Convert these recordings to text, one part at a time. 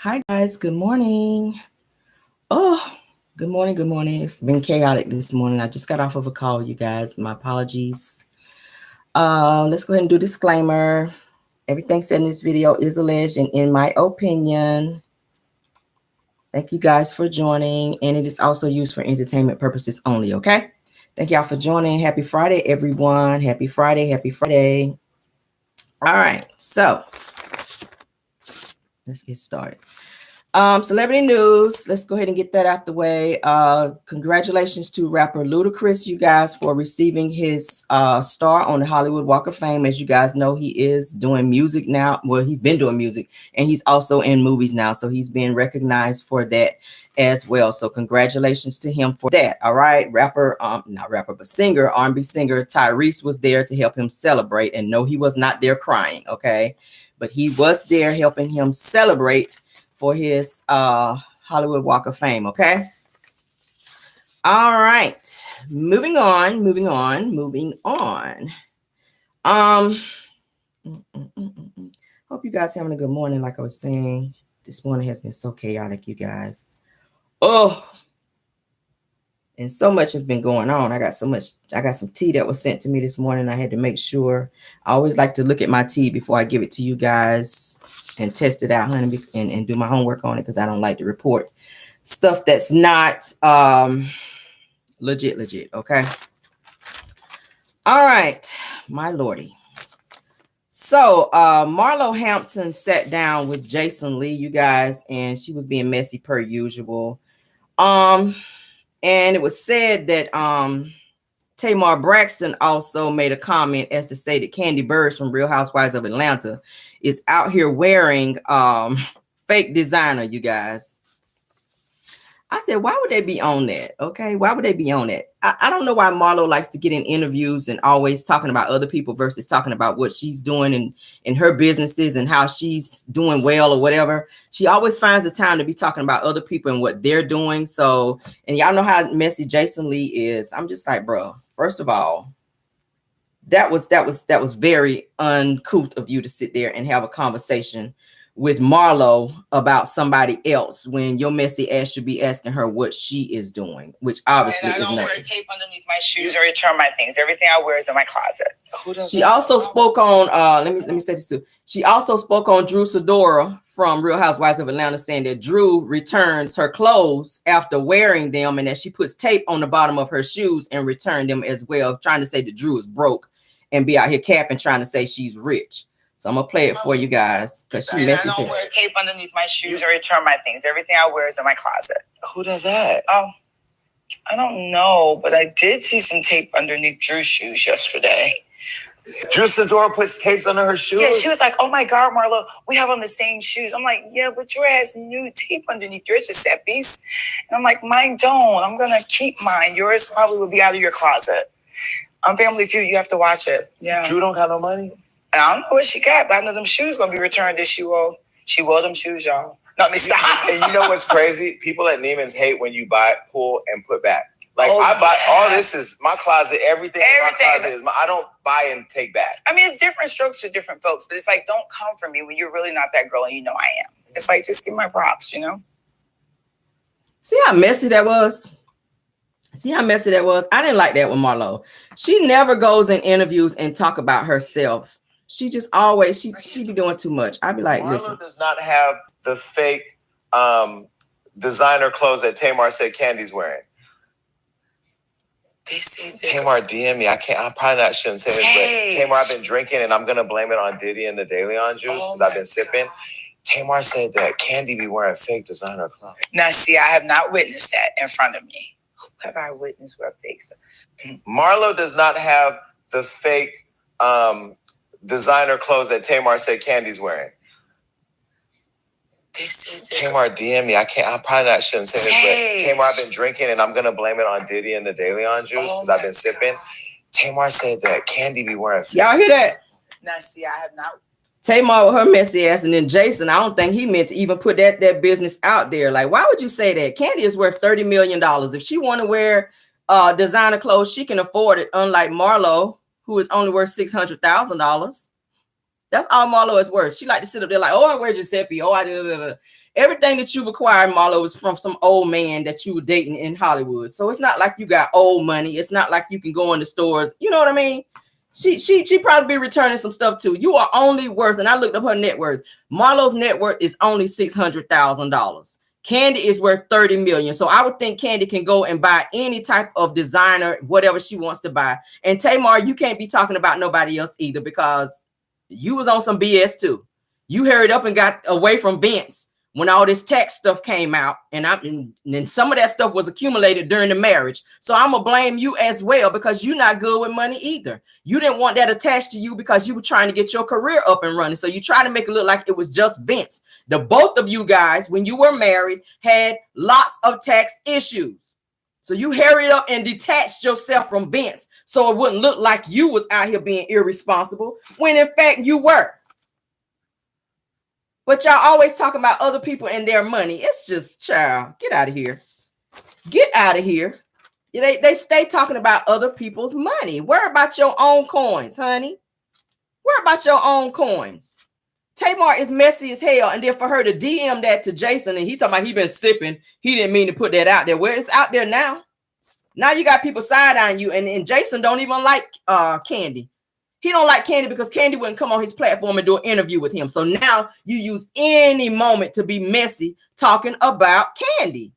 Hi guys, good morning. Oh, good morning, good morning. It's been chaotic this morning. I just got off of a call, you guys. My apologies. Let's go ahead and do disclaimer. Everything said in this video is alleged and in my opinion. Thank you guys for joining, and it is also used for entertainment purposes only, okay? Thank y'all for joining. Happy Friday, everyone. Happy Friday, happy Friday. All right, so let's get started. Celebrity news. Let's go ahead and get that out the way. Congratulations to rapper Ludacris, you guys, for receiving his star on the Hollywood Walk of Fame. As you guys know, he is doing music now. Well, he's been doing music, and he's also in movies now. So he's being recognized for that as well. So congratulations to him for that. All right, rapper, not rapper, but singer, R&B singer Tyrese was there to help him celebrate. And no, he was not there crying. Okay, but he was there helping him celebrate for his Hollywood Walk of Fame, okay? All right, moving on. Hope you guys having a good morning. Like I was saying, this morning has been so chaotic, you guys. Oh, and so much has been going on. I got some tea that was sent to me this morning. I had to make sure. I always like to look at my tea before I give it to you guys and test it out, honey, and do my homework on it, because I don't like to report stuff that's not legit, okay? All right, my lordy. So Marlo Hampton sat down with Jason Lee, you guys, and she was being messy per usual. And it was said that Tamar Braxton also made a comment as to say that Candy Burris from Real Housewives of Atlanta is out here wearing fake designer, you guys. I said, why would they be on that? Okay, why would they be on that? I don't know why Marlo likes to get in interviews and always talking about other people versus talking about what she's doing in her businesses and how she's doing well or whatever. She always finds the time to be talking about other people and what they're doing. So, and y'all know how messy Jason Lee is. I'm just like, bro, first of all, that was very uncouth of you to sit there and have a conversation with Marlo about somebody else when your messy ass should be asking her what she is doing, which obviously is nothing. I don't wear tape underneath my shoes or return my things. Everything I wear is in my closet. She also spoke on let me say this too. She also spoke on Drew Sidora from Real Housewives of Atlanta, saying that Drew returns her clothes after wearing them and that she puts tape on the bottom of her shoes and return them as well, trying to say that Drew is broke and be out here capping, trying to say she's rich. So I'm gonna play it for you guys because she messes it. I don't wear tape underneath my shoes or return my things. Everything I wear is in my closet. Who does that? Oh, I don't know, but I did see some tape underneath Drew's shoes yesterday. Drew Sidora puts tapes under her shoes? Yeah, she was like, oh my God, Marlo, we have on the same shoes. I'm like, yeah, but Drew has new tape underneath yours, Giuseppe's. And I'm like, mine don't. I'm gonna keep mine. Yours probably will be out of your closet. On Family Feud, you have to watch it. Yeah. Drew don't got no money? I don't know what she got, but I know them shoes gonna be returned this she wore them shoes, y'all. No, let me stop. And you know what's crazy? People at Neiman's hate when you buy, pull, and put back. Like I buy all this is my closet. Everything in my closet is I don't buy and take back. I mean, it's different strokes for different folks, but it's like, don't come for me when you're really not that girl and you know I am. It's like, just give my props, you know? See how messy that was? I didn't like that with Marlo. She never goes in interviews and talk about herself. She just always, she be doing too much. I'd be like, Marlo listen. Does not have the fake designer clothes that Tamar said Candy's wearing. They said that. Tamar DM me. I probably not shouldn't say this, but Tamar, I've been drinking and I'm going to blame it on Diddy and the De Leon juice because I've been sipping. Tamar said that Candy be wearing fake designer clothes. Now, see, I have not witnessed that in front of me. Who have I witnessed wear fake stuff? Marlo does not have the fake designer clothes that Tamar said Candy's wearing. They said that. Tamar DM me. I probably not shouldn't say this, but Tamar, I've been drinking and I'm gonna blame it on Diddy and the De Leon juice because I've been sipping. Tamar said that Candy be wearing. Y'all hear that? Now, see, I have not. Tamar with her messy ass, and then Jason, I don't think he meant to even put that business out there. Like, why would you say that? Candy is worth $30 million. If she want to wear designer clothes, she can afford it. Unlike Marlo, who is only worth $600,000. That's all Marlo is worth. She like to sit up there like, oh, I wear Giuseppe. Oh, I did. Everything that you've acquired, Marlo, is from some old man that you were dating in Hollywood. So it's not like you got old money. It's not like you can go in the stores. You know what I mean? She probably be returning some stuff too. You are only worth, and I looked up her net worth. Marlo's net worth is only $600,000. Candy is worth $30 million. So I would think Candy can go and buy any type of designer, whatever she wants to buy. And Tamar, you can't be talking about nobody else either, because you was on some BS too. You hurried up and got away from Vince when all this tax stuff came out, and some of that stuff was accumulated during the marriage. So I'm gonna blame you as well, because you're not good with money either. You didn't want that attached to you because you were trying to get your career up and running. So you try to make it look like it was just Vince. The both of you guys, when you were married, had lots of tax issues. So you hurried up and detached yourself from Vince, so it wouldn't look like you was out here being irresponsible, when in fact you were. But y'all always talking about other people and their money. It's just, child, get out of here. Get out of here. They stay talking about other people's money. Worry about your own coins, honey. Worry about your own coins. Tamar is messy as hell. And then for her to DM that to Jason, and he talking about he been sipping, he didn't mean to put that out there. Well, it's out there now. Now you got people side-eyeing you, and Jason don't even like Candy. He don't like Candy because Candy wouldn't come on his platform and do an interview with him. So now you use any moment to be messy talking about Candy.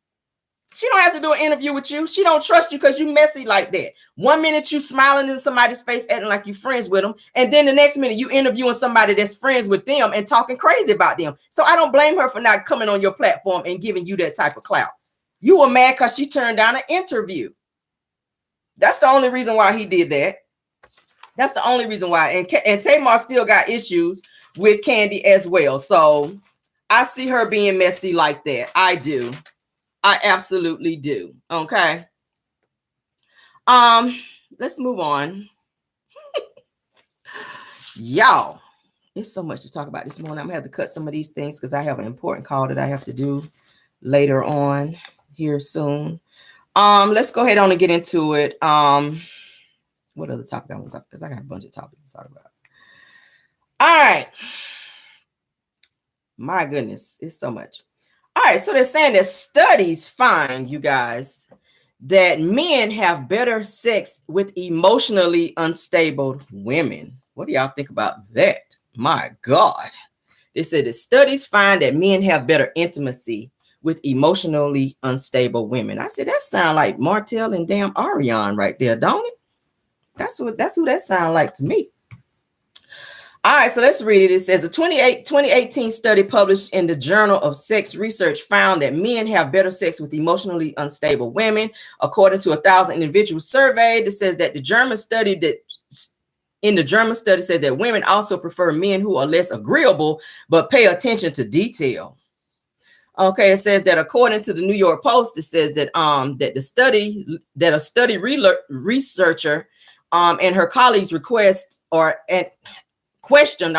She don't have to do an interview with you. She don't trust you because you messy like that. 1 minute you smiling in somebody's face, acting like you friends with them, and then the next minute you interviewing somebody that's friends with them and talking crazy about them. So I don't blame her for not coming on your platform and giving you that type of clout. You were mad because she turned down an interview. That's the only reason why he did that. That's the only reason why. And Tamar still got issues with Candy as well. So I see her being messy like that. I do. I absolutely do. Okay. Let's move on. Y'all, there's so much to talk about this morning. I'm gonna have to cut some of these things because I have an important call that I have to do later on here soon. Let's go ahead on and get into it. What other topic I want to talk about? Because I got a bunch of topics to talk about. All right. My goodness, it's so much. All right, so they're saying that studies find, you guys, that men have better sex with emotionally unstable women. What do y'all think about that? My God. They said that studies find that men have better intimacy with emotionally unstable women. I said, that sound like Martel and damn Ariane right there, don't it? That's who that sound like to me. All right, so let's read it. It says a 2018 study published in the Journal of Sex Research found that men have better sex with emotionally unstable women. According to 1,000 individuals surveyed, it says that the German study says that women also prefer men who are less agreeable but pay attention to detail. Okay, it says that according to the New York Post, it says that a study researcher and her colleagues questioned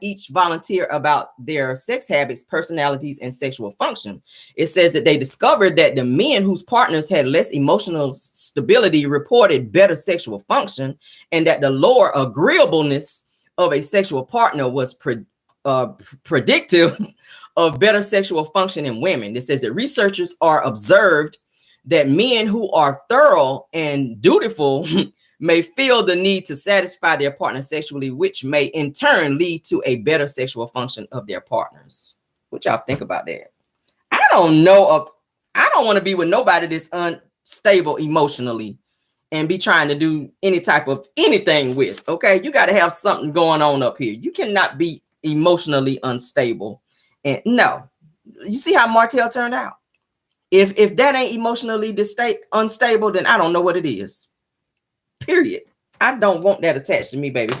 each volunteer about their sex habits, personalities, and sexual function. It says that they discovered that the men whose partners had less emotional stability reported better sexual function, and that the lower agreeableness of a sexual partner was predictive of better sexual function in women. It says that researchers are observed that men who are thorough and dutiful may feel the need to satisfy their partner sexually, which may in turn lead to a better sexual function of their partners. What y'all think about that? I don't know. I don't want to be with nobody that's unstable emotionally and be trying to do any type of anything with. Okay, you got to have something going on up here. You cannot be emotionally unstable. And no, you see how Martel turned out. If that ain't emotionally unstable, then I don't know what it is. Period. I don't want that attached to me, baby.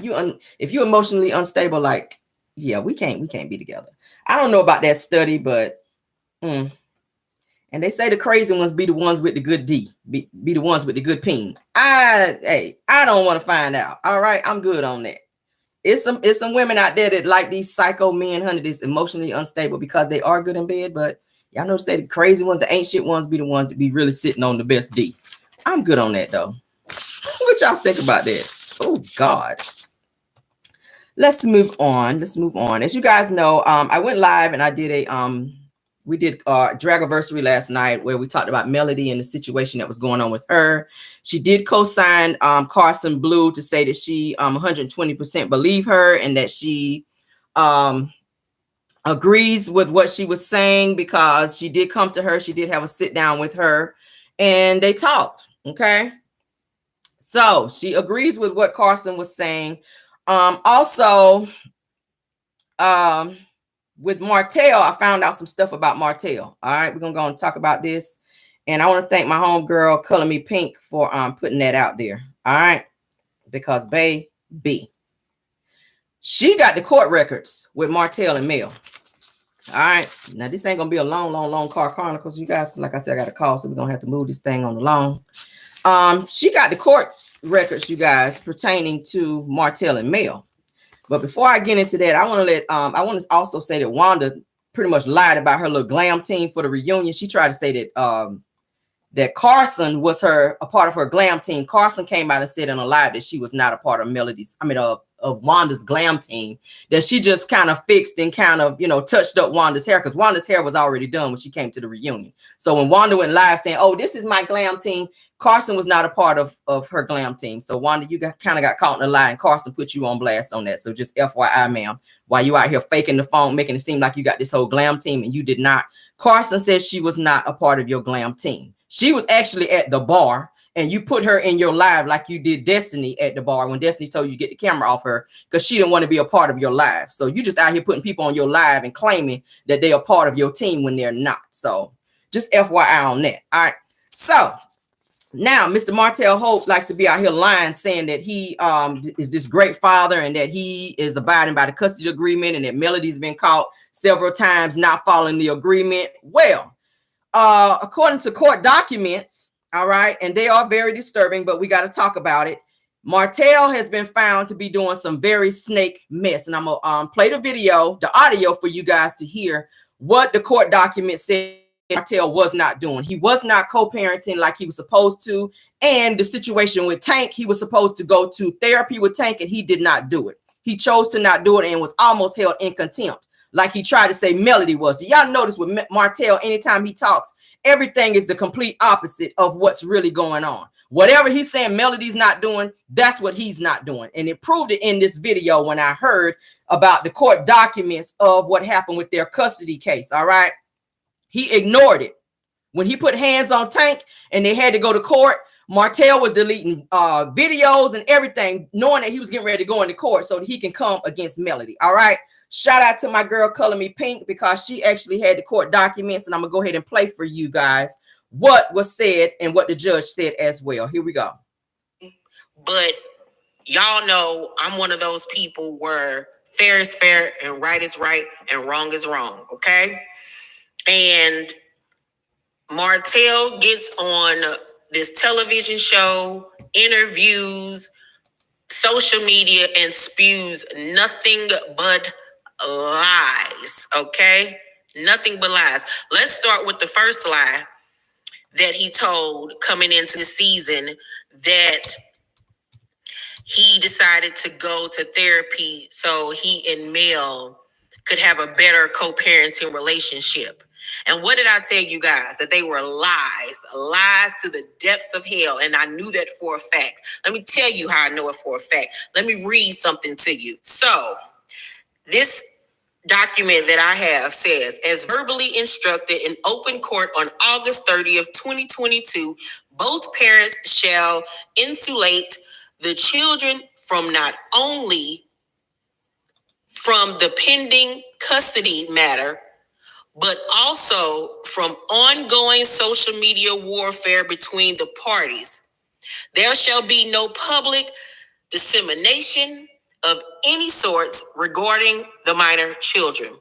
If you emotionally unstable, like, yeah, we can't be together. I don't know about that study, but and they say the crazy ones be the ones with the good D, be the ones with the good peen. I don't want to find out. All right, I'm good on that. It's some women out there that like these psycho men, honey, that's emotionally unstable because they are good in bed, but y'all know to say the crazy ones, the ain't shit ones be the ones that be really sitting on the best D. I'm good on that though. What y'all think about that? Oh God. let's move on. Let's move on. As you guys know, I went live and I did we did Dragiversary last night where we talked about Melody and the situation that was going on with her. She did co-sign Carson Blue to say that she 120% believe her and that she agrees with what she was saying because she did come to her. She did have a sit down with her and they talked. Okay. So she agrees with what Carson was saying. Also, with Martel, I found out some stuff about Martel. All right, we're gonna go and talk about this. And I want to thank my homegirl Color Me Pink for putting that out there. All right, because baby, she got the court records with Martel and Mel. All right, now this ain't gonna be a long car chronicles, you guys. Like I said, I got a call, so we're gonna have to move this thing on the long. She got the court records, you guys, pertaining to Martel and Mel. But before I get into that, I want to also say that Wanda pretty much lied about her little glam team for the reunion. She tried to say that that Carson was a part of her glam team. Carson came out and said in a live that she was not a part of of Wanda's glam team, that she just kind of fixed and kind of, touched up Wanda's hair because Wanda's hair was already done when she came to the reunion. So when Wanda went live saying, "Oh, this is my glam team," Carson was not a part of her glam team. So Wanda, you kind of got caught in a lie, and Carson put you on blast on that. So just FYI, ma'am, while you out here faking the phone, making it seem like you got this whole glam team and you did not. Carson said she was not a part of your glam team. She was actually at the bar and you put her in your live like you did Destiny at the bar when Destiny told you to get the camera off her because she didn't want to be a part of your live. So you just out here putting people on your live and claiming that they are part of your team when they're not. So just FYI on that. All right. So now, Mr. Martel Hope likes to be out here lying, saying that he is this great father and that he is abiding by the custody agreement and that Melody's been caught several times not following the agreement. Well, according to court documents, all right, and they are very disturbing, but we got to talk about it. Martel has been found to be doing some very snake mess, and I'm gonna play the audio for you guys to hear what the court document said Martel was not doing. He was not co-parenting like he was supposed to. And the situation with Tank, he was supposed to go to therapy with Tank and he did not do it. He chose to not do it and was almost held in contempt, like he tried to say Melody was. So y'all notice with Martel, anytime he talks, everything is the complete opposite of what's really going on. Whatever he's saying Melody's not doing, that's what he's not doing. And it proved it in this video when I heard about the court documents of what happened with their custody case. All right. He ignored it. When he put hands on Tank and they had to go to court, Martel was deleting videos and everything, knowing that he was getting ready to go into court so that he can come against Melody. All right. Shout out to my girl, Color Me Pink, because she actually had the court documents. And I'm going to go ahead and play for you guys what was said and what the judge said as well. Here we go. But y'all know I'm one of those people where fair is fair and right is right and wrong is wrong. Okay. And Martel gets on this television show, interviews, social media, and spews nothing but lies, okay? Nothing but lies. Let's start with the first lie that he told coming into the season, that he decided to go to therapy so he and Mel could have a better co-parenting relationship. And what did I tell you guys? That they were lies to the depths of hell. And I knew that for a fact. Let me tell you how I know it for a fact. Let me read something to you. So this document that I have says, as verbally instructed in open court on August 30th, 2022, both parents shall insulate the children from not only from the pending custody matter, but also from ongoing social media warfare between the parties. There shall be no public dissemination of any sorts regarding the minor children,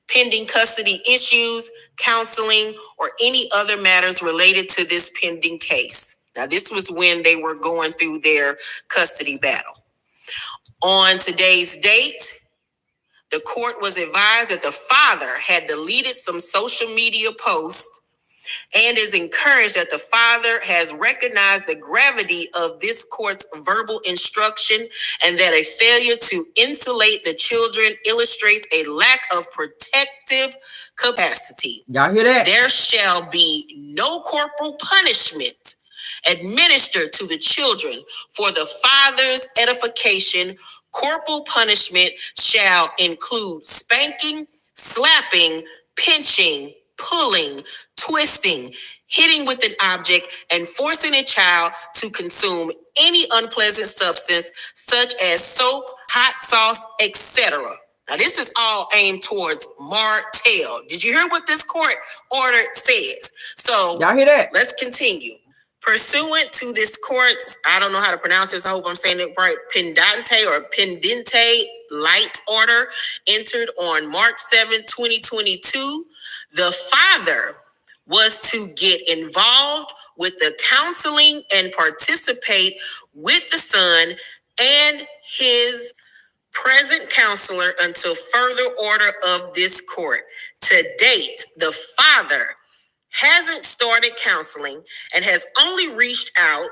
pending custody issues, counseling, or any other matters related to this pending case. Now, this was when they were going through their custody battle. On today's date, the court was advised that the father had deleted some social media posts and is encouraged that the father has recognized the gravity of this court's verbal instruction and that a failure to insulate the children illustrates a lack of protective capacity. Y'all hear that? There shall be no corporal punishment administered to the children for the father's edification. Corporal punishment shall include spanking, slapping, pinching, pulling, twisting, hitting with an object, and forcing a child to consume any unpleasant substance such as soap, hot sauce, etc. Now, this is all aimed towards Martel. Did you hear what this court order says? So, y'all hear that? Let's continue. Pursuant to this court's, I don't know how to pronounce this, I hope I'm saying it right, pendente light order entered on March 7, 2022, the father was to get involved with the counseling and participate with the son and his present counselor until further order of this court. To date, the father hasn't started counseling and has only reached out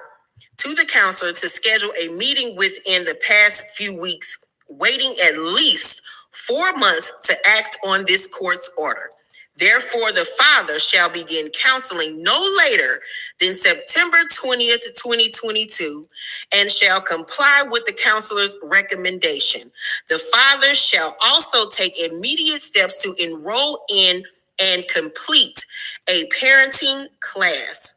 to the counselor to schedule a meeting within the past few weeks, waiting at least 4 months to act on this court's order. Therefore, the father shall begin counseling no later than September 20th, 2022, and shall comply with the counselor's recommendation. The father shall also take immediate steps to enroll in and complete a parenting class.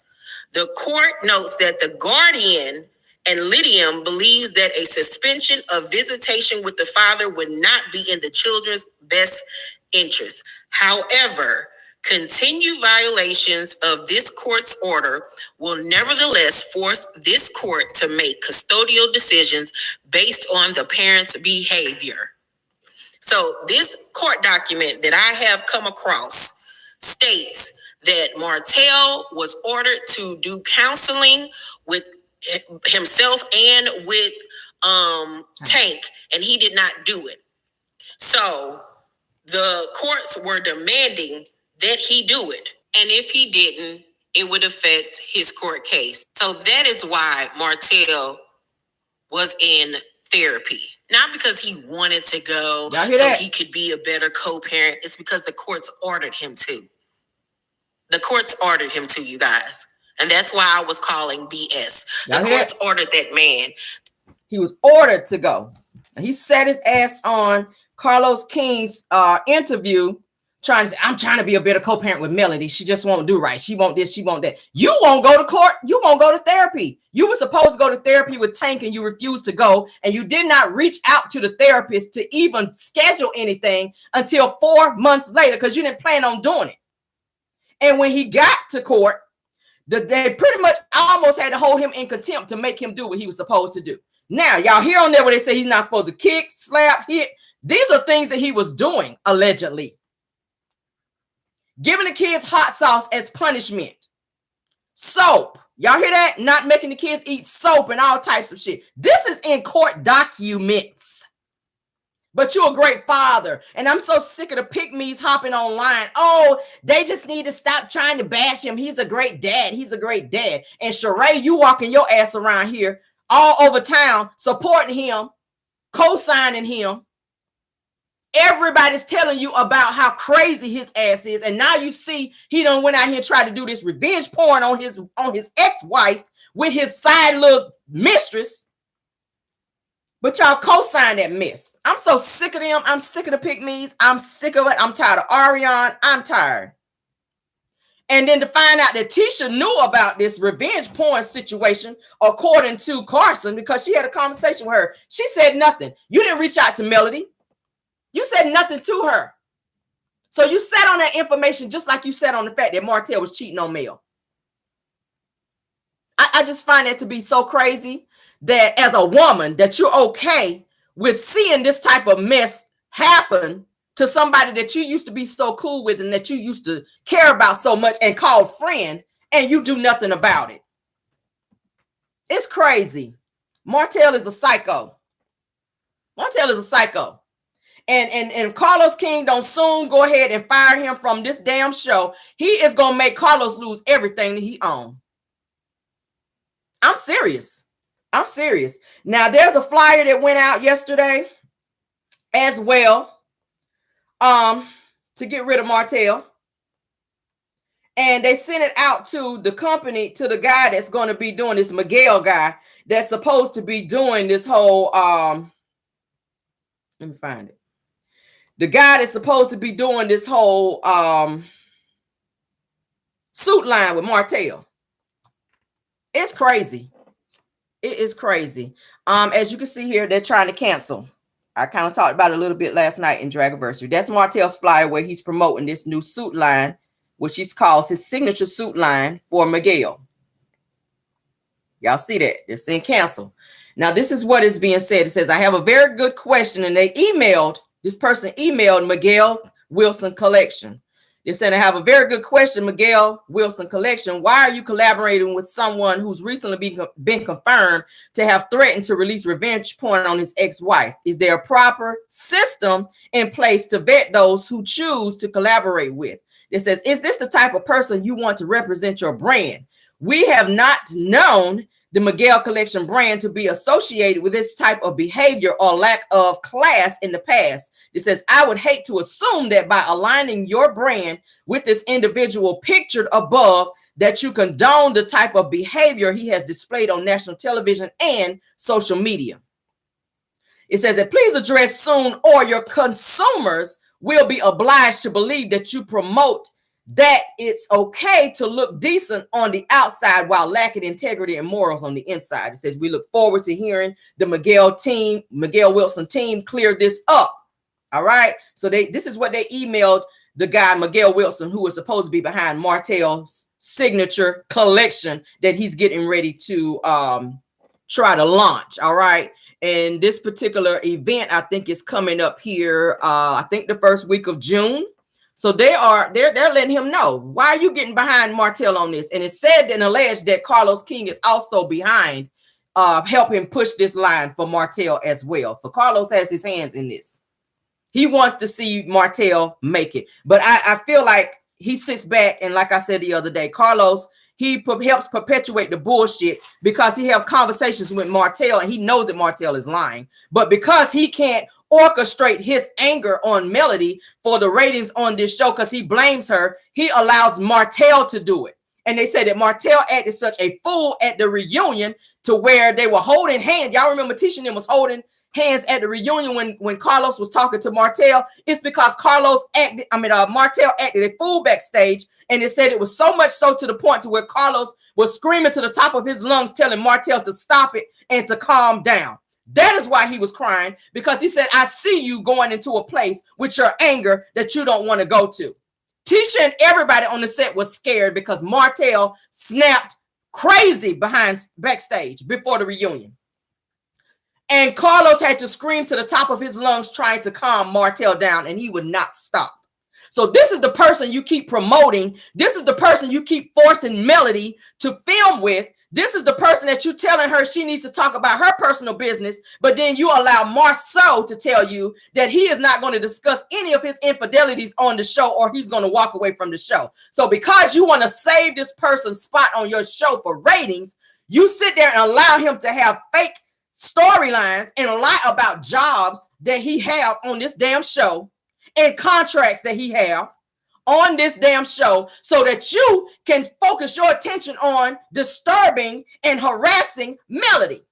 The court notes that the guardian and Lydium believes that a suspension of visitation with the father would not be in the children's best interest. However, continued violations of this court's order will nevertheless force this court to make custodial decisions based on the parent's behavior. So this court document that I have come across states that Martel was ordered to do counseling with himself and with Tank, and he did not do it. So the courts were demanding that he do it. And if he didn't, it would affect his court case. So that is why Martel was in therapy. Not because he wanted to go so he could be a better co-parent. It's because the courts ordered him to. The courts ordered him to, you guys. And that's why I was calling BS. The courts ordered that man. He was ordered to go. He sat his ass on Carlos King's interview trying to say, I'm trying to be a better co-parent with Melody. She just won't do right. She won't this, she won't that. You won't go to court. You won't go to therapy. You were supposed to go to therapy with Tank and you refused to go. And you did not reach out to the therapist to even schedule anything until 4 months later because you didn't plan on doing it. And when he got to court, they pretty much almost had to hold him in contempt to make him do what he was supposed to do. Now, y'all hear on there where they say he's not supposed to kick, slap, hit. These are things that he was doing, allegedly. Giving the kids hot sauce as punishment. Soap. Y'all hear that? Not making the kids eat soap and all types of shit. This is in court documents. But you're a great father. And I'm so sick of the pick-me's hopping online. Oh, they just need to stop trying to bash him. He's a great dad. He's a great dad. And Sheree, you walking your ass around here all over town, supporting him, co-signing him. Everybody's telling you about how crazy his ass is. And now you see he done went out here and tried to do this revenge porn on his ex-wife with his side little mistress. But y'all co-sign that mess. I'm so sick of them. I'm sick of the pick-me's. I'm sick of it. I'm tired of Ariane. I'm tired. And then to find out that Tisha knew about this revenge porn situation, according to Carson, because she had a conversation with her. She said nothing. You didn't reach out to Melody. You said nothing to her. So you sat on that information just like you sat on the fact that Martel was cheating on Mel. I just find that to be so crazy that as a woman that you're okay with seeing this type of mess happen to somebody that you used to be so cool with and that you used to care about so much and call friend, and you do nothing about it. It's crazy. Martel is a psycho. Martel is a psycho. and Carlos King don't soon go ahead and fire him from this damn show, he is gonna make Carlos lose everything that he owns. I'm serious. I'm serious. Now there's a flyer that went out yesterday as well, to get rid of Martel. And they sent it out to the company, to the guy that's going to be doing this, Miguel guy, that's supposed to be doing this whole, let me find it. The guy that's supposed to be doing this whole suit line with Martel. It's crazy. It is crazy. As you can see here, they're trying to cancel. I kind of talked about it a little bit last night in Dragiversary. That's Martel's flyer where he's promoting this new suit line, which he calls his signature suit line for Miguel. Y'all see that? They're saying cancel. Now, this is what is being said. It says, I have a very good question. And this person emailed Miguel Wilson Collection. They said, I have a very good question, Miguel Wilson Collection. Why are you collaborating with someone who's recently been confirmed to have threatened to release revenge porn on his ex-wife? Is there a proper system in place to vet those who choose to collaborate with? It says, is this the type of person you want to represent your brand? We have not known the Miguel Collection brand to be associated with this type of behavior or lack of class in the past. It says, I would hate to assume that by aligning your brand with this individual pictured above, that you condone the type of behavior he has displayed on national television and social media. It says that please address soon or your consumers will be obliged to believe that you promote that it's okay to look decent on the outside while lacking integrity and morals on the inside. It says, we look forward to hearing the Miguel Wilson team clear this up. All right. So this is what they emailed the guy, Miguel Wilson, who was supposed to be behind Martel's signature collection that he's getting ready to try to launch. All right. And this particular event, I think, is coming up here, I think the first week of June. So they're letting him know, why are you getting behind Martel on this? And it's said and alleged that Carlos King is also behind helping push this line for Martel as well. So Carlos has his hands in this. He wants to see Martel make it. But I feel like he sits back, and like I said the other day, Carlos, he helps perpetuate the bullshit because he have conversations with Martel and he knows that Martel is lying. But because he can't orchestrate his anger on Melody for the ratings on this show because he blames her, he allows Martel to do it. And they said that Martel acted such a fool at the reunion to where they were holding hands. Y'all remember Tisha and them was holding hands at the reunion when Carlos was talking to Martel. It's because Martel acted a fool backstage, and it said it was so much so to the point to where Carlos was screaming to the top of his lungs, telling Martel to stop it and to calm down. That is why he was crying, because he said, I see you going into a place with your anger that you don't want to go to. Tisha and everybody on the set was scared because Martel snapped crazy backstage before the reunion. And Carlos had to scream to the top of his lungs trying to calm Martel down, and he would not stop. So this is the person you keep promoting. This is the person you keep forcing Melody to film with. This is the person that you're telling her she needs to talk about her personal business, but then you allow Marceau to tell you that he is not going to discuss any of his infidelities on the show, or he's going to walk away from the show. So because you want to save this person's spot on your show for ratings, you sit there and allow him to have fake storylines and lie about jobs that he have on this damn show and contracts that he have on this damn show so that you can focus your attention on disturbing and harassing Melody.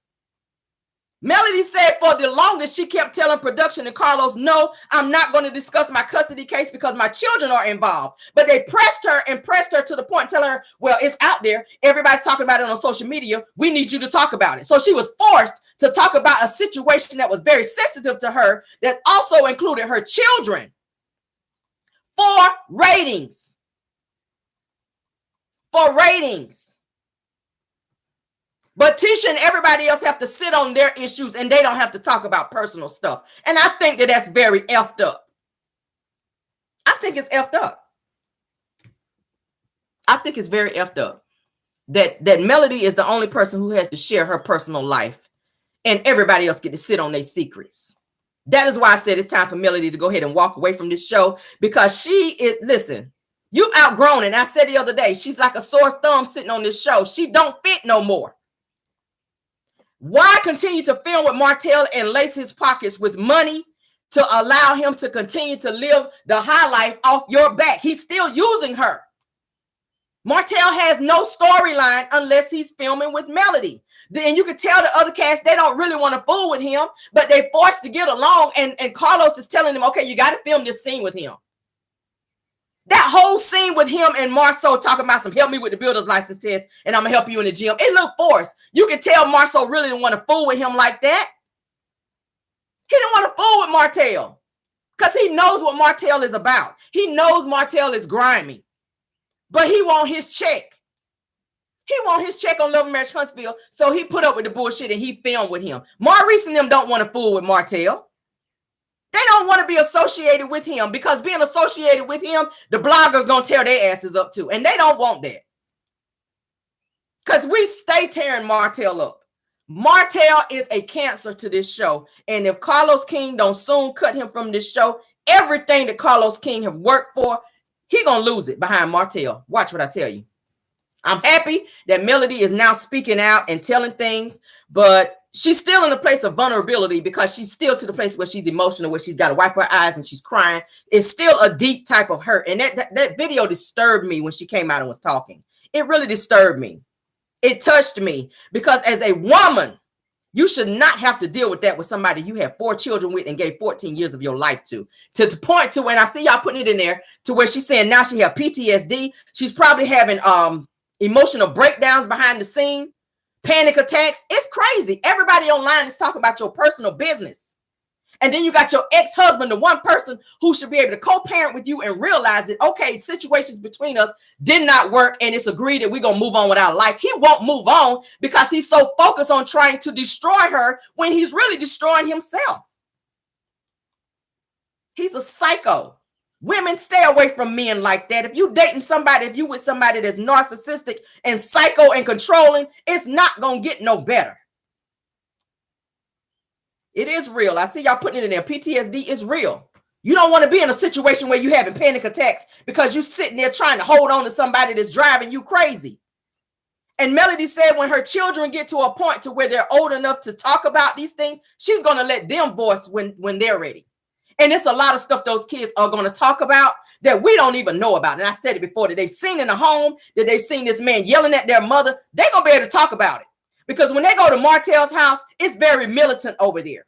Melody said for the longest she kept telling production and Carlos, no, I'm not going to discuss my custody case because my children are involved. But they pressed her to the point, telling her, well, it's out there. Everybody's talking about it on social media. We need you to talk about it. So she was forced to talk about a situation that was very sensitive to her that also included her children. For ratings. For ratings. But Tisha and everybody else have to sit on their issues and they don't have to talk about personal stuff. And I think that that's very effed up. I think it's effed up. I think it's very effed up that Melody is the only person who has to share her personal life and everybody else get to sit on their secrets. That is why I said it's time for Melody to go ahead and walk away from this show, because she is, listen, you've outgrown it. And I said the other day, she's like a sore thumb sitting on this show. She don't fit no more. Why continue to film with Martel and lace his pockets with money to allow him to continue to live the high life off your back? He's still using her. Martel has no storyline unless he's filming with Melody. Then you can tell the other cast, they don't really want to fool with him, but they forced to get along. And Carlos is telling them, okay, you got to film this scene with him. That whole scene with him and Marceau talking about some help me with the builder's license test and I'm going to help you in the gym. It looked forced. You can tell Marceau really didn't want to fool with him like that. He didn't want to fool with Martel because he knows what Martel is about. He knows Martel is grimy, but he want his check. He want his check on Love and Marriage Huntsville, so he put up with the bullshit and he filmed with him. Maurice and them don't want to fool with Martel. They don't want to be associated with him because being associated with him, the bloggers gonna tear their asses up too, and they don't want that. Because we stay tearing Martel up. Martel is a cancer to this show, and if Carlos King don't soon cut him from this show, everything that Carlos King have worked for, he gonna lose it behind Martel. Watch what I tell you. I'm happy that Melody is now speaking out and telling things, but she's still in a place of vulnerability because she's still to the place where she's emotional, where she's got to wipe her eyes and she's crying. It's still a deep type of hurt. And that video disturbed me when she came out and was talking. It really disturbed me. It touched me because as a woman, you should not have to deal with that with somebody you have 4 children with and gave 14 years of your life to point to when I see y'all putting it in there to where she's saying now she have PTSD. She's probably having emotional breakdowns behind the scene, panic attacks. It's crazy. Everybody online is talking about your personal business. And then you got your ex-husband, the one person who should be able to co-parent with you and realize that, okay, situations between us did not work and it's agreed that we're going to move on with our life. He won't move on because he's so focused on trying to destroy her when he's really destroying himself. He's a psycho. Women, stay away from men like that. If you dating somebody, if you with somebody that's narcissistic and psycho and controlling, it's not going to get no better. It is real. I see y'all putting it in there. PTSD is real. You don't want to be in a situation where you're having panic attacks because you're sitting there trying to hold on to somebody that's driving you crazy. And Melody said when her children get to a point to where they're old enough to talk about these things, she's going to let them voice when they're ready. And it's a lot of stuff those kids are going to talk about that we don't even know about. And I said it before, that they've seen in the home, that they've seen this man yelling at their mother. They're going to be able to talk about it. Because when they go to Martel's house, it's very militant over there.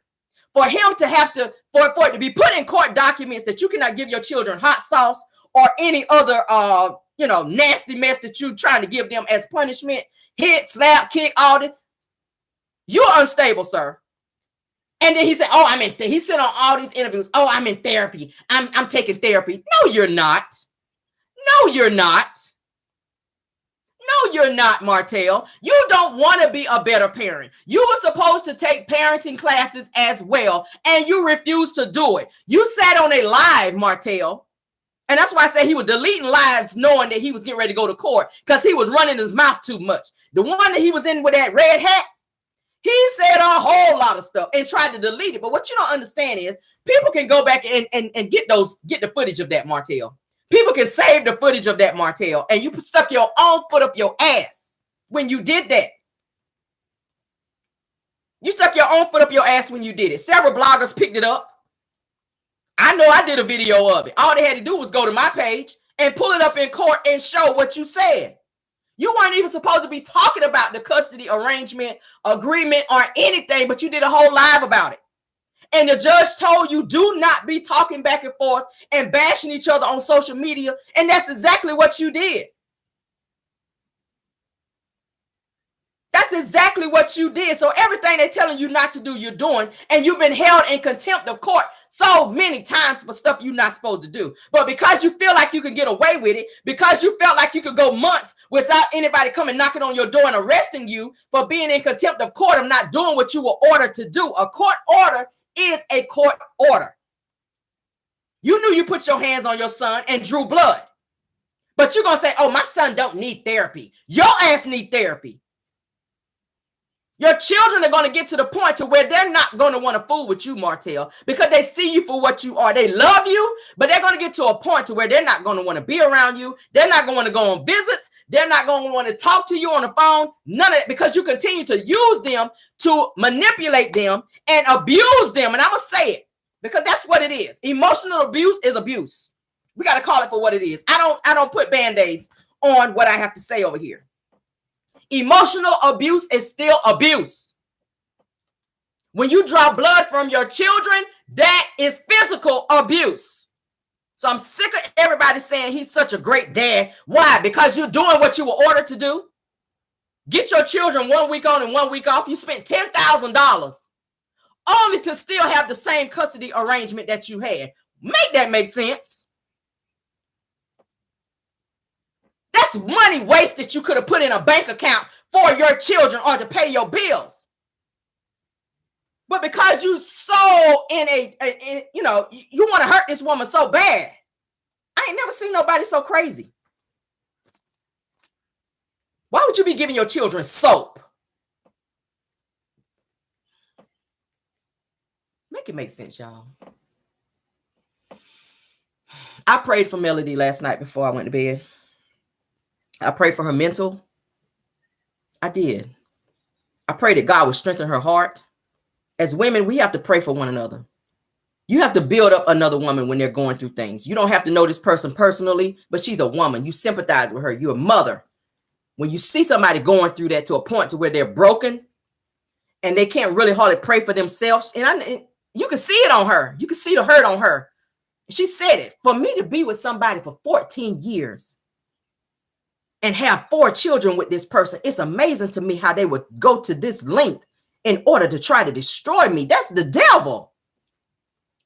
For him to have to, for it to be put in court documents that you cannot give your children hot sauce or any other, nasty mess that you're trying to give them as punishment, hit, slap, kick, all this. You're unstable, sir. And then he said, he said on all these interviews, I'm in therapy. I'm taking therapy. No, you're not. No, you're not. No, you're not, Martel. You don't want to be a better parent. You were supposed to take parenting classes as well, and you refused to do it. You sat on a live, Martel. And that's why I say he was deleting lives knowing that he was getting ready to go to court because he was running his mouth too much. The one that he was in with that red hat, he said a whole lot of stuff and tried to delete it. But what you don't understand is people can go back and get the footage of that, Martel. People can save the footage of that, Martel. And you stuck your own foot up your ass when you did that. You stuck your own foot up your ass when you did it. Several bloggers picked it up. I know I did a video of it. All they had to do was go to my page and pull it up in court and show what you said. You weren't even supposed to be talking about the custody arrangement, agreement, or anything, but you did a whole live about it. And the judge told you do not be talking back and forth and bashing each other on social media. And that's exactly what you did. That's exactly what you did. So everything they're telling you not to do, you're doing. And you've been held in contempt of court so many times for stuff you're not supposed to do. But because you feel like you can get away with it, because you felt like you could go months without anybody coming knocking on your door and arresting you for being in contempt of court of not doing what you were ordered to do. A court order is a court order. You knew you put your hands on your son and drew blood. But you're going to say, my son don't need therapy. Your ass need therapy. Your children are going to get to the point to where they're not going to want to fool with you, Martel, because they see you for what you are. They love you, but they're going to get to a point to where they're not going to want to be around you. They're not going to go on visits. They're not going to want to talk to you on the phone. None of it, because you continue to use them to manipulate them and abuse them. And I'm going to say it because that's what it is. Emotional abuse is abuse. We got to call it for what it is. I don't put Band-Aids on what I have to say over here. Emotional abuse is still abuse. When you draw blood from your children, that is physical abuse. So I'm sick of everybody saying he's such a great dad. Why? Because you're doing what you were ordered to do. Get your children 1 week on and 1 week off. You spent $10,000 only to still have the same custody arrangement that you had. Make that make sense. That's money wasted you could have put in a bank account for your children or to pay your bills. But because you so you want to hurt this woman so bad. I ain't never seen nobody so crazy. Why would you be giving your children soap? Make it make sense, y'all. I prayed for Melody last night before I went to bed. I prayed for her mental. I did. I prayed that God would strengthen her heart. As women, we have to pray for one another. You have to build up another woman when they're going through things. You don't have to know this person personally, but she's a woman. You sympathize with her. You're a mother. When you see somebody going through that to a point to where they're broken and they can't really hardly pray for themselves, and you can see it on her. You can see the hurt on her. She said it. For me to be with somebody for 14 years and have 4 children with this person, it's amazing to me how they would go to this length in order to try to destroy me. That's the devil.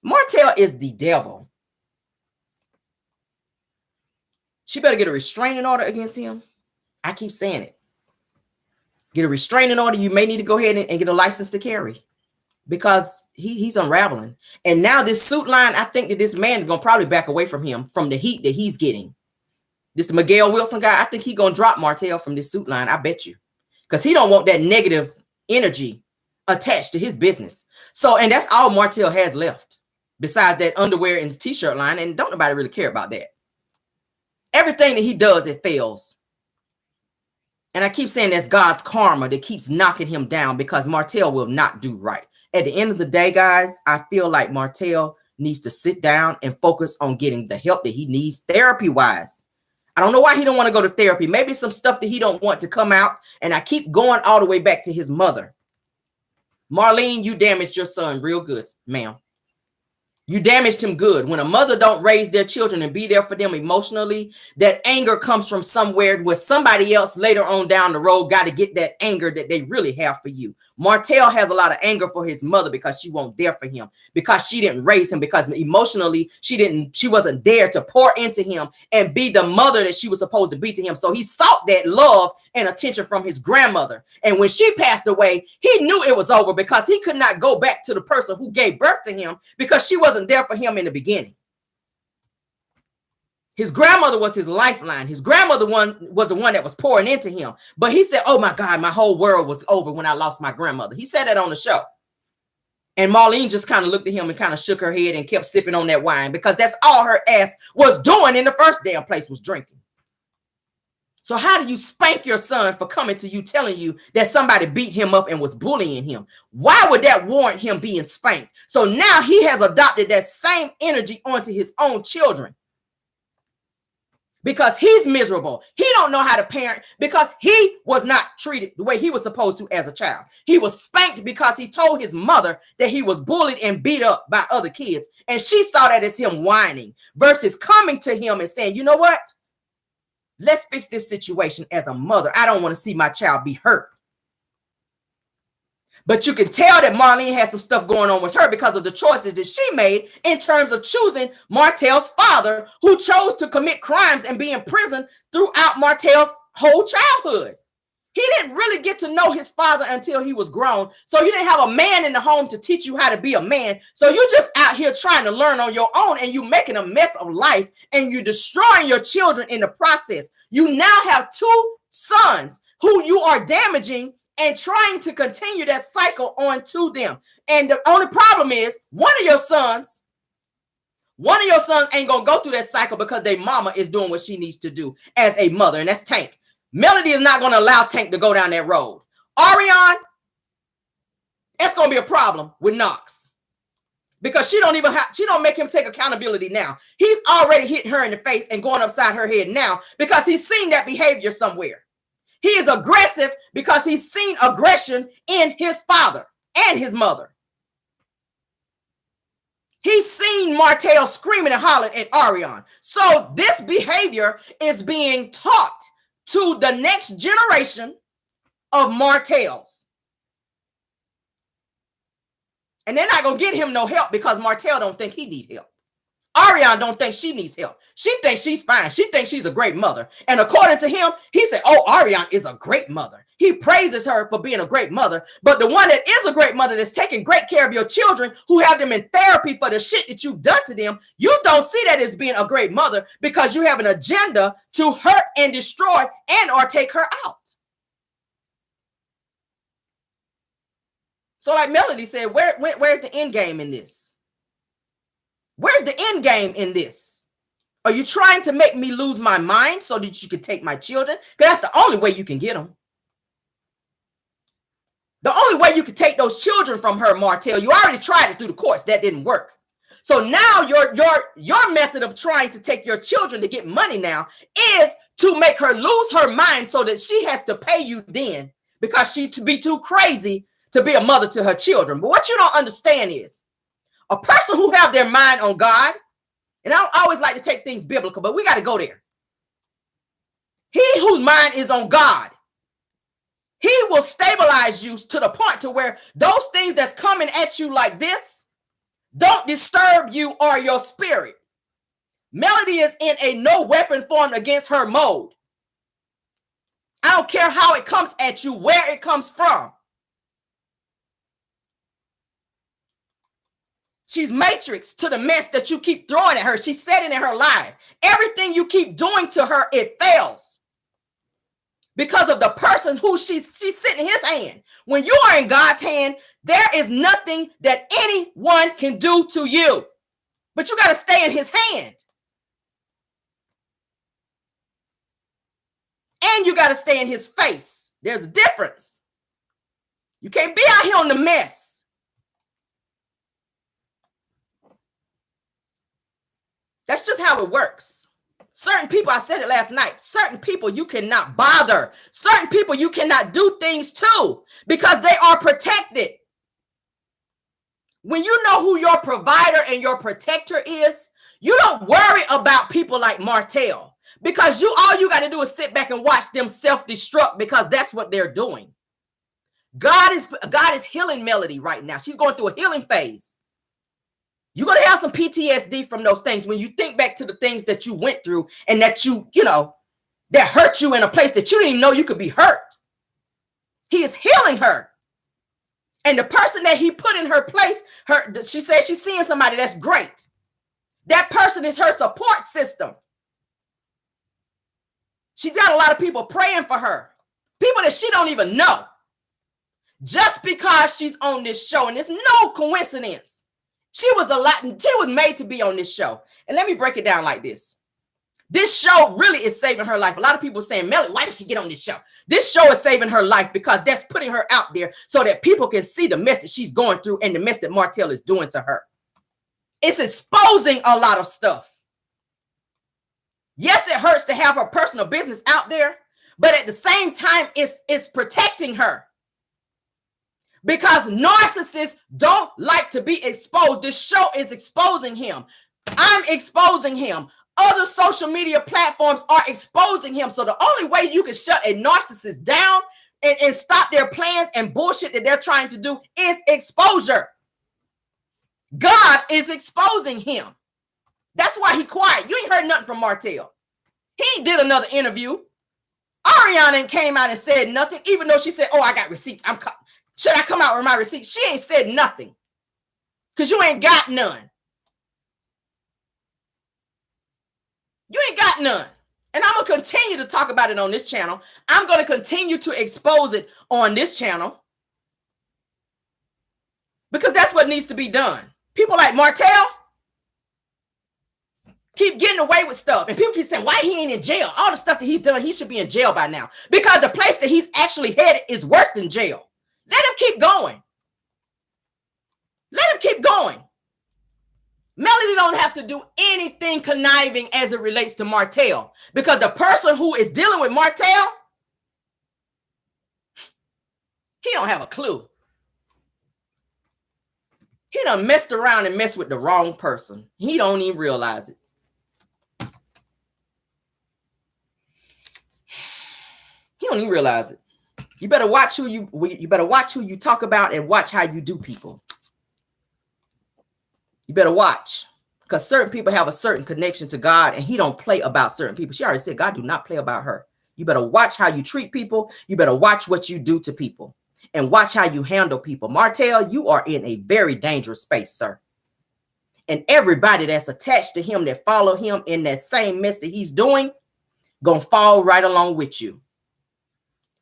Martel is the devil. She better get a restraining order against him. I keep saying it. Get a restraining order. You may need to go ahead and get a license to carry because he's unraveling. And now this suit line, I think that this man is going to probably back away from him from the heat that he's getting. This Miguel Wilson guy, I think he's going to drop Martel from this suit line. I bet you. Because he don't want that negative energy attached to his business. So, and that's all Martel has left besides that underwear and t-shirt line. And don't nobody really care about that. Everything that he does, it fails. And I keep saying that's God's karma that keeps knocking him down because Martel will not do right. At the end of the day, guys, I feel like Martel needs to sit down and focus on getting the help that he needs therapy-wise. I don't know why he don't want to go to therapy. Maybe some stuff that he don't want to come out. And I keep going all the way back to his mother. Marlene, you damaged your son real good, ma'am. You damaged him good. When a mother don't raise their children and be there for them emotionally, that anger comes from somewhere where somebody else later on down the road got to get that anger that they really have for you. Martel has a lot of anger for his mother because she won't there for him, because she didn't raise him, because emotionally she wasn't there to pour into him and be the mother that she was supposed to be to him. So he sought that love and attention from his grandmother. And when she passed away, he knew it was over because he could not go back to the person who gave birth to him because she wasn't there for him in the beginning. His grandmother was his lifeline. His grandmother was the one that was pouring into him. But he said, oh my God, my whole world was over when I lost my grandmother. He said that on the show. And Marlene just kind of looked at him and kind of shook her head and kept sipping on that wine because that's all her ass was doing in the first damn place was drinking. So how do you spank your son for coming to you telling you that somebody beat him up and was bullying him? Why would that warrant him being spanked? So now he has adopted that same energy onto his own children. Because he's miserable. He don't know how to parent because he was not treated the way he was supposed to as a child. He was spanked because he told his mother that he was bullied and beat up by other kids. And she saw that as him whining versus coming to him and saying, you know what? Let's fix this situation as a mother. I don't want to see my child be hurt. But you can tell that Marlene has some stuff going on with her because of the choices that she made in terms of choosing Martel's father, who chose to commit crimes and be in prison throughout Martel's whole childhood. He didn't really get to know his father until he was grown. So you didn't have a man in the home to teach you how to be a man. So you're just out here trying to learn on your own and you're making a mess of life and you're destroying your children in the process. You now have 2 sons who you are damaging and trying to continue that cycle on to them. And the only problem is one of your sons ain't gonna go through that cycle because their mama is doing what she needs to do as a mother, and that's Tank. Melody is not gonna allow Tank to go down that road. Ariane, it's gonna be a problem with Knox because she don't make him take accountability now. He's already hitting her in the face and going upside her head now because he's seen that behavior somewhere. He is aggressive because he's seen aggression in his father and his mother. He's seen Martel screaming and hollering at Ariane. So this behavior is being taught to the next generation of Martels. And they're not going to get him no help because Martel don't think he need help. Ariane don't think she needs help. She thinks she's fine. She thinks she's a great mother. And according to him, he said, oh, Ariane is a great mother. He praises her for being a great mother. But the one that is a great mother that's taking great care of your children, who have them in therapy for the shit that you've done to them, you don't see that as being a great mother because you have an agenda to hurt and destroy and or take her out. So like Melody said, where's the end game in this? Where's the end game in this? Are you trying to make me lose my mind so that you can take my children? Because that's the only way you can get them. The only way you can take those children from her, Martel, you already tried it through the courts. That didn't work. So now your method of trying to take your children to get money now is to make her lose her mind so that she has to pay you then because she to be too crazy to be a mother to her children. But what you don't understand is a person who have their mind on God, and I always like to take things biblical, but we got to go there. He whose mind is on God, he will stabilize you to the point to where those things that's coming at you like this don't disturb you or your spirit. Melody is in a no weapon formed against her mode. I don't care how it comes at you, where it comes from. She's matrix to the mess that you keep throwing at her. She's setting in her life. Everything you keep doing to her, it fails. Because of the person who she's sitting in his hand. When you are in God's hand, there is nothing that anyone can do to you. But you got to stay in his hand. And you got to stay in his face. There's a difference. You can't be out here on the mess. That's just how it works. Certain people, I said it last night, certain people you cannot bother. Certain people you cannot do things to because they are protected. When you know who your provider and your protector is, you don't worry about people like Martel because all you got to do is sit back and watch them self-destruct because that's what they're doing. God is healing Melody right now. She's going through a healing phase. You're going to have some PTSD from those things when you think back to the things that you went through and that that hurt you in a place that you didn't even know you could be hurt. He is healing her. And the person that he put in her place, she says she's seeing somebody that's great. That person is her support system. She's got a lot of people praying for her. People that she don't even know. Just because she's on this show. And it's no coincidence. She was made to be on this show. And let me break it down like this. This show really is saving her life. A lot of people are saying, Melly, why did she get on this show? This show is saving her life because that's putting her out there so that people can see the mess that she's going through and the mess that Martel is doing to her. It's exposing a lot of stuff. Yes, it hurts to have her personal business out there, but at the same time, it's protecting her. Because narcissists don't like to be exposed. This show is exposing him. I'm exposing him. Other social media platforms are exposing him. So the only way you can shut a narcissist down and stop their plans and bullshit that they're trying to do is exposure. God is exposing him. That's why he quiet. You ain't heard nothing from Martel. He did another interview. Ariana came out and said nothing, even though she said, oh, I got receipts. Should I come out with my receipt? She ain't said nothing because you ain't got none. You ain't got none. And I'm going to continue to talk about it on this channel. I'm going to continue to expose it on this channel because that's what needs to be done. People like Martel keep getting away with stuff. And people keep saying, why he ain't in jail? All the stuff that he's done, he should be in jail by now. Because the place that he's actually headed is worse than jail. Let him keep going. Let him keep going. Melody don't have to do anything conniving as it relates to Martel, because the person who is dealing with Martel, he don't have a clue. He done messed around and messed with the wrong person. He don't even realize it. He don't even realize it. You better watch who you talk about and watch how you do people. You better watch, because certain people have a certain connection to God, and he don't play about certain people. She already said God do not play about her. You better watch how you treat people. You better watch what you do to people and watch how you handle people. Martel, you are in a very dangerous space, sir. And everybody that's attached to him, that follow him in that same mess that he's doing, gonna fall right along with you.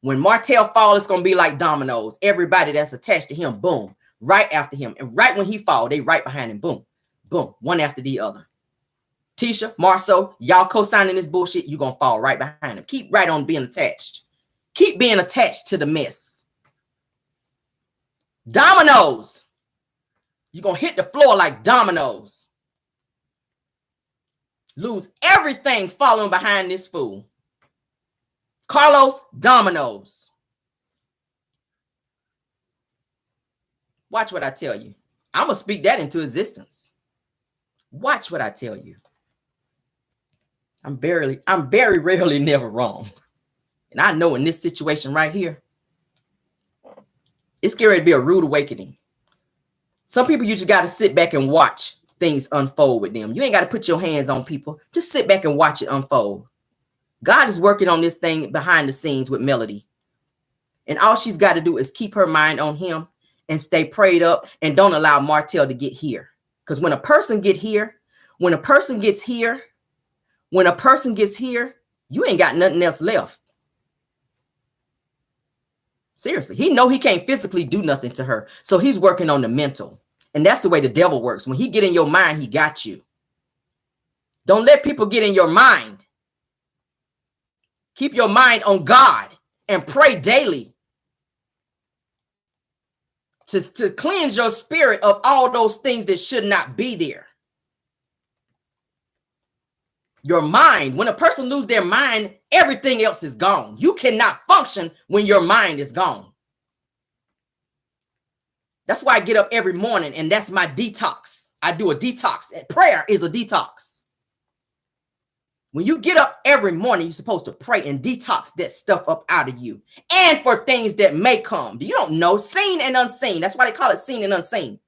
When Martel falls, it's gonna be like dominoes. Everybody that's attached to him, boom, right after him. And right when he fall, they right behind him. Boom, boom, one after the other. Tisha, Marceau, y'all co-signing this bullshit, you're going to fall right behind him. Keep right on being attached. Keep being attached to the mess. Dominoes. You're going to hit the floor like dominoes. Lose everything following behind this fool. Carlos, dominoes. Watch what I tell you. I'm going to speak that into existence. Watch what I tell you. I'm very rarely never wrong. And I know in this situation right here, it's going to be a rude awakening. Some people, you just got to sit back and watch things unfold with them. You ain't got to put your hands on people. Just sit back and watch it unfold. God is working on this thing behind the scenes with Melody. And all she's got to do is keep her mind on him and stay prayed up, and don't allow Martel to get here. Because when a person gets here, you ain't got nothing else left. Seriously, he know he can't physically do nothing to her. So he's working on the mental. And that's the way the devil works. When he get in your mind, he got you. Don't let people get in your mind. Keep your mind on God and pray daily. To cleanse your spirit of all those things that should not be there. Your mind, when a person loses their mind, everything else is gone. You cannot function when your mind is gone. That's why I get up every morning, and that's my detox. I do a detox, and prayer is a detox. When you get up every morning, you're supposed to pray and detox that stuff up out of you. And for things that may come. You don't know, seen and unseen. That's why they call it seen and unseen.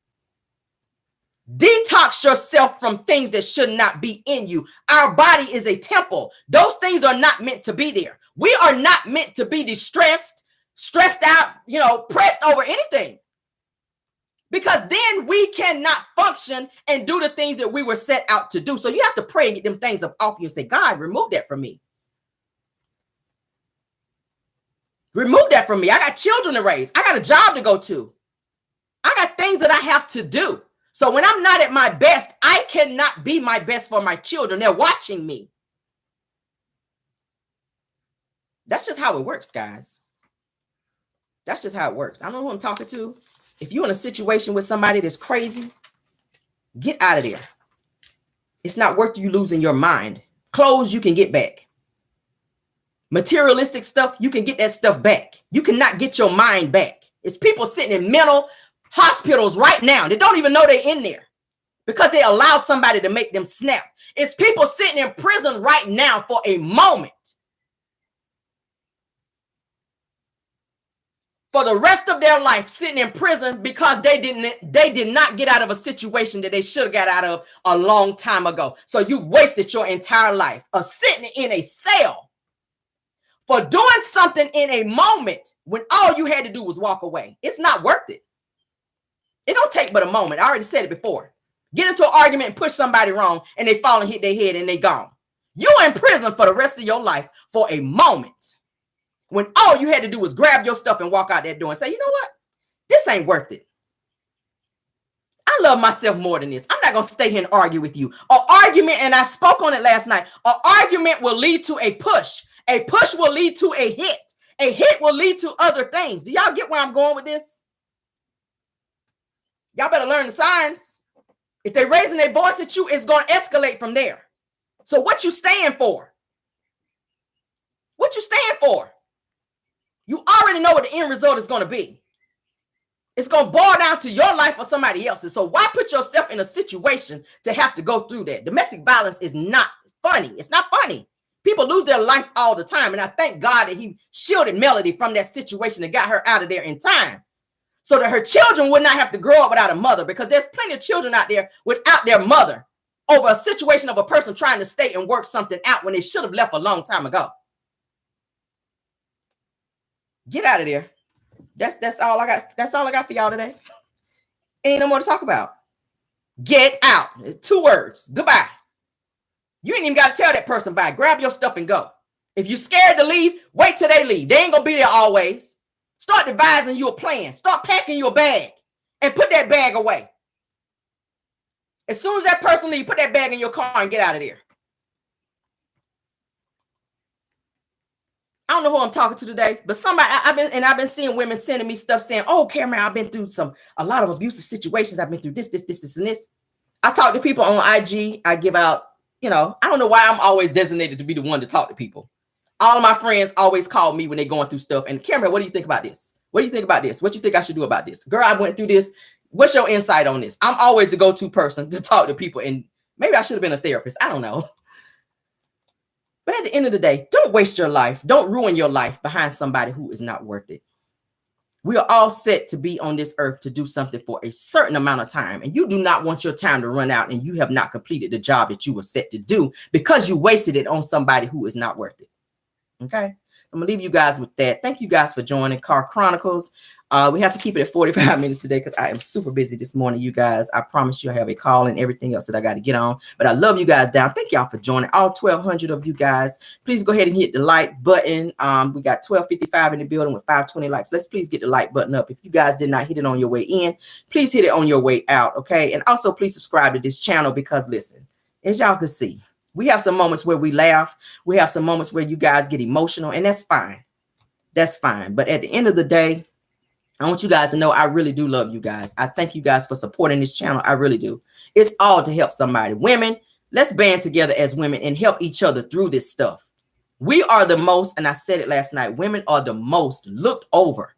Detox yourself from things that should not be in you. Our body is a temple. Those things are not meant to be there. We are not meant to be distressed, stressed out, pressed over anything. Because then we cannot function and do the things that we were set out to do. So you have to pray and get them things up off you and say, God, remove that from me. Remove that from me. I got children to raise. I got a job to go to. I got things that I have to do. So when I'm not at my best, I cannot be my best for my children. They're watching me. That's just how it works, guys. That's just how it works. I don't know who I'm talking to. If you're in a situation with somebody that's crazy, get out of there. It's not worth you losing your mind. Clothes you can get back. Materialistic stuff, you can get that stuff back. You cannot get your mind back. It's people sitting in mental hospitals right now. They don't even know they're in there because they allowed somebody to make them snap. It's people sitting in prison right now for a moment. For the rest of their life sitting in prison because they did not get out of a situation that they should have got out of a long time ago. So you've wasted your entire life of sitting in a cell for doing something in a moment when all you had to do was walk away. It's not worth it. It don't take but a moment. I already said it before. Get into an argument and push somebody wrong and they fall and hit their head and they gone. You're in prison for the rest of your life for a moment when all you had to do was grab your stuff and walk out that door and say, you know what? This ain't worth it. I love myself more than this. I'm not going to stay here and argue with you. An argument, and I spoke on it last night, an argument will lead to a push. A push will lead to a hit. A hit will lead to other things. Do y'all get where I'm going with this? Y'all better learn the signs. If they're raising their voice at you, it's going to escalate from there. So what you stand for? What you stand for? You already know what the end result is going to be. It's going to boil down to your life or somebody else's. So why put yourself in a situation to have to go through that? Domestic violence is not funny. It's not funny. People lose their life all the time. And I thank God that he shielded Melody from that situation and got her out of there in time so that her children would not have to grow up without a mother, because there's plenty of children out there without their mother over a situation of a person trying to stay and work something out when they should have left a long time ago. Get out of there. That's all I got. That's all I got for y'all today. Ain't no more to talk about. Get out. It's 2 words. Goodbye. You ain't even got to tell that person bye. Grab your stuff and go. If you're scared to leave, wait till they leave. They ain't gonna be there always. Start devising you a plan. Start packing your bag and put that bag away. As soon as that person leaves, put that bag in your car and get out of there. I don't know who I'm talking to today, but somebody I've been seeing women sending me stuff saying, "Oh, Cameron, I've been through a lot of abusive situations. I've been through this, and this." I talk to people on IG. I give out, I don't know why I'm always designated to be the one to talk to people. All of my friends always call me when they're going through stuff. And Cameron, what do you think about this? What do you think about this? What do you think I should do about this? Girl, I went through this. What's your insight on this? I'm always the go-to person to talk to people. And maybe I should have been a therapist. I don't know. But at the end of the day, don't waste your life. Don't ruin your life behind somebody who is not worth it. We are all set to be on this earth to do something for a certain amount of time. And you do not want your time to run out and you have not completed the job that you were set to do because you wasted it on somebody who is not worth it. Okay. I'm gonna leave you guys with that. Thank you guys for joining Car Chronicles. We have to keep it at 45 minutes today because I am super busy this morning, you guys. I promise you I have a call and everything else that I got to get on. But I love you guys down. Thank y'all for joining. All 1,200 of you guys. Please go ahead and hit the like button. We got 1,255 in the building with 520 likes. Let's please get the like button up. If you guys did not hit it on your way in, please hit it on your way out. Okay. And also please subscribe to this channel because listen, as y'all can see, we have some moments where we laugh. We have some moments where you guys get emotional, and that's fine. That's fine. But at the end of the day, I want you guys to know I really do love you guys. I thank you guys for supporting this channel. I really do. It's all to help somebody. Women, let's band together as women and help each other through this stuff. We are the most, and I said it last night, women are the most looked over.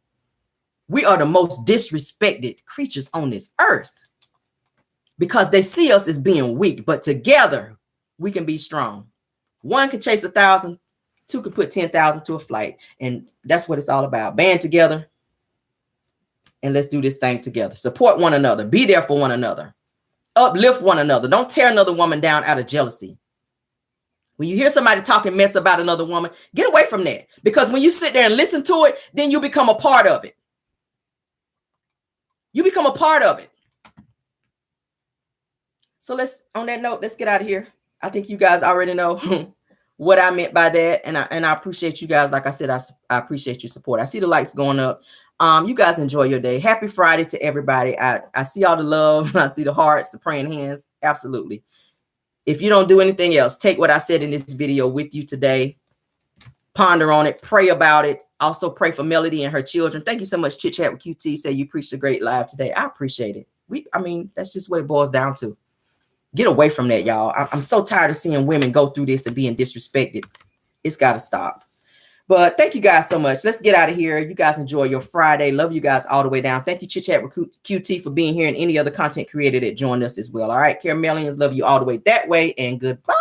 We are the most disrespected creatures on this earth because they see us as being weak, but together we can be strong. One can chase 1,000, 2 can put 10,000 to a flight. And that's what it's all about. Band together. And let's do this thing together. Support one another. Be there for one another. Uplift one another. Don't tear another woman down out of jealousy. When you hear somebody talking mess about another woman, get away from that. Because when you sit there and listen to it, then you become a part of it. You become a part of it. So on that note, let's get out of here. I think you guys already know what I meant by that. And I appreciate you guys. Like I said, I appreciate your support. I see the likes going up. You guys enjoy your day. Happy Friday to everybody. I see all the love. I see the hearts, the praying hands. Absolutely. If you don't do anything else, take what I said in this video with you today. Ponder on it. Pray about it. Also pray for Melody and her children. Thank you so much, Chit Chat with QT. Say you preached a great live today. I appreciate it. That's just what it boils down to. Get away from that, y'all. I'm so tired of seeing women go through this and being disrespected. It's got to stop. But thank you guys so much. Let's get out of here. You guys enjoy your Friday. Love you guys all the way down. Thank you, Chit Chat with QT, for being here and any other content creator that joined us as well. All right, Caramelians, love you all the way that way. And goodbye.